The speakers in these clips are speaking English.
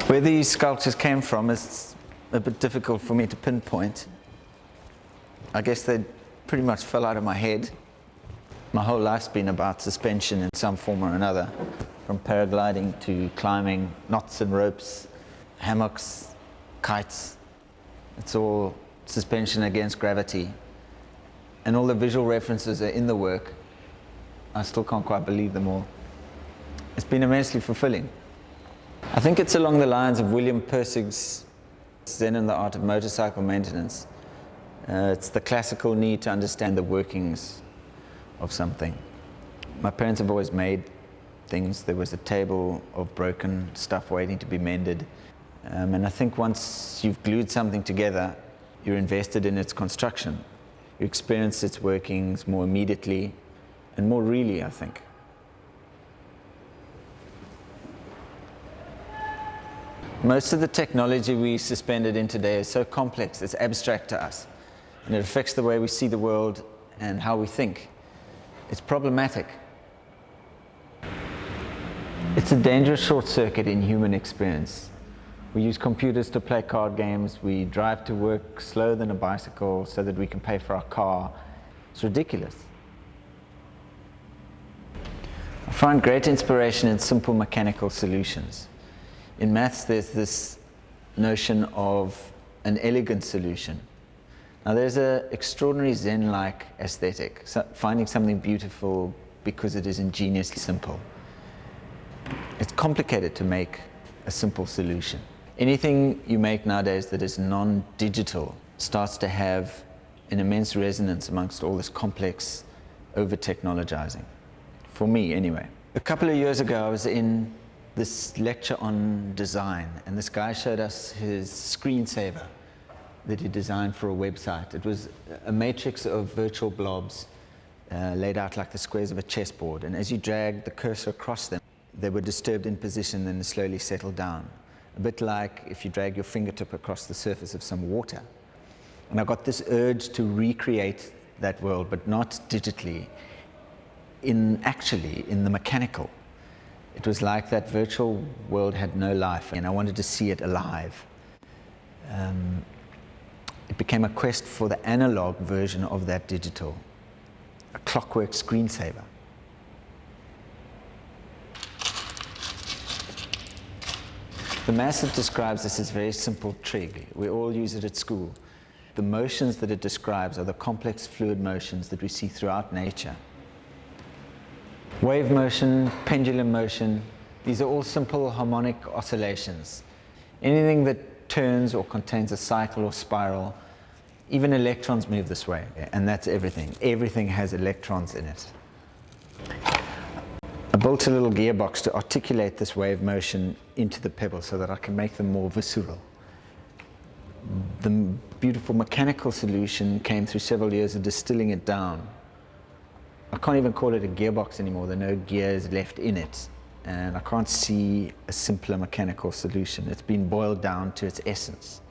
Where these sculptures came from is a bit difficult for me to pinpoint. I guess they pretty much fell out of my head. My whole life's been about suspension in some form or another, from paragliding to climbing, knots and ropes, hammocks, kites. It's all suspension against gravity. And all the visual references are in the work. I still can't quite believe them all. It's been immensely fulfilling. I think it's along the lines of William Persig's Zen and the Art of Motorcycle Maintenance. It's the classical need to understand the workings of something. My parents have always made things. There was a table of broken stuff waiting to be mended. And I think once you've glued something together, you're invested in its construction. You experience its workings more immediately and more really, I think. Most of the technology we suspended in today is so complex, it's abstract to us, and it affects the way we see the world and how we think. It's problematic. It's a dangerous short circuit in human experience. We use computers to play card games, we drive to work slower than a bicycle so that we can pay for our car. It's ridiculous. I find great inspiration in simple mechanical solutions. In maths, there's this notion of an elegant solution. Now, there's an extraordinary Zen-like aesthetic, finding something beautiful because it is ingeniously simple. It's complicated to make a simple solution. Anything you make nowadays that is non-digital starts to have an immense resonance amongst all this complex over-technologizing. For me, anyway. A couple of years ago, I was in this lecture on design, and this guy showed us his screensaver that he designed for a website. It was a matrix of virtual blobs laid out like the squares of a chessboard, and as you dragged the cursor across them, they were disturbed in position and slowly settled down. A bit like if you drag your fingertip across the surface of some water. And I got this urge to recreate that world, but not digitally, actually in the mechanical. It was like that virtual world had no life, and I wanted to see it alive. It became a quest for the analog version of that digital, a clockwork screensaver. The mass it describes this is very simple trig. We all use it at school. The motions that it describes are the complex fluid motions that we see throughout nature. Wave motion, pendulum motion, these are all simple harmonic oscillations. Anything that turns or contains a cycle or spiral, even electrons move this way, and that's everything. Everything has electrons in it. I built a little gearbox to articulate this wave motion into the pebble so that I can make them more visceral. The beautiful mechanical solution came through several years of distilling it down. I can't even call it a gearbox anymore. There are no gears left in it. And I can't see a simpler mechanical solution. It's been boiled down to its essence.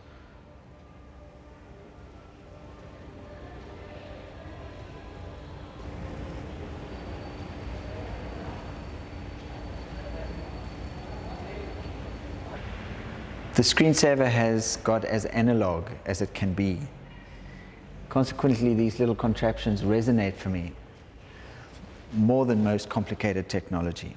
The screensaver has got as analog as it can be. Consequently, these little contraptions resonate for me more than most complicated technology.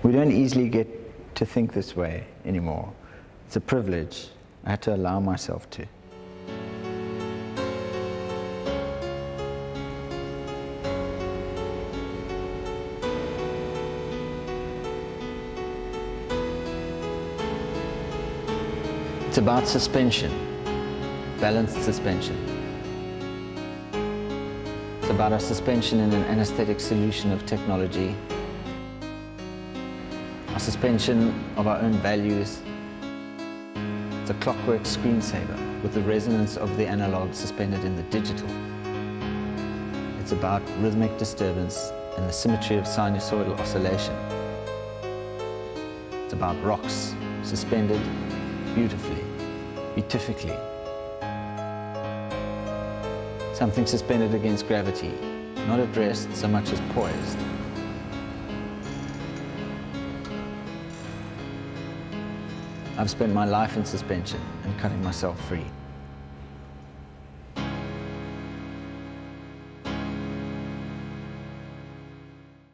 We don't easily get to think this way anymore. It's a privilege. I had to allow myself to. It's about suspension, balanced suspension. It's about our suspension in an anesthetic solution of technology, our suspension of our own values. It's a clockwork screensaver with the resonance of the analog suspended in the digital. It's about rhythmic disturbance and the symmetry of sinusoidal oscillation. It's about rocks suspended beautifully, beatifically, something suspended against gravity, not at rest so much as poised. I've spent my life in suspension and cutting myself free.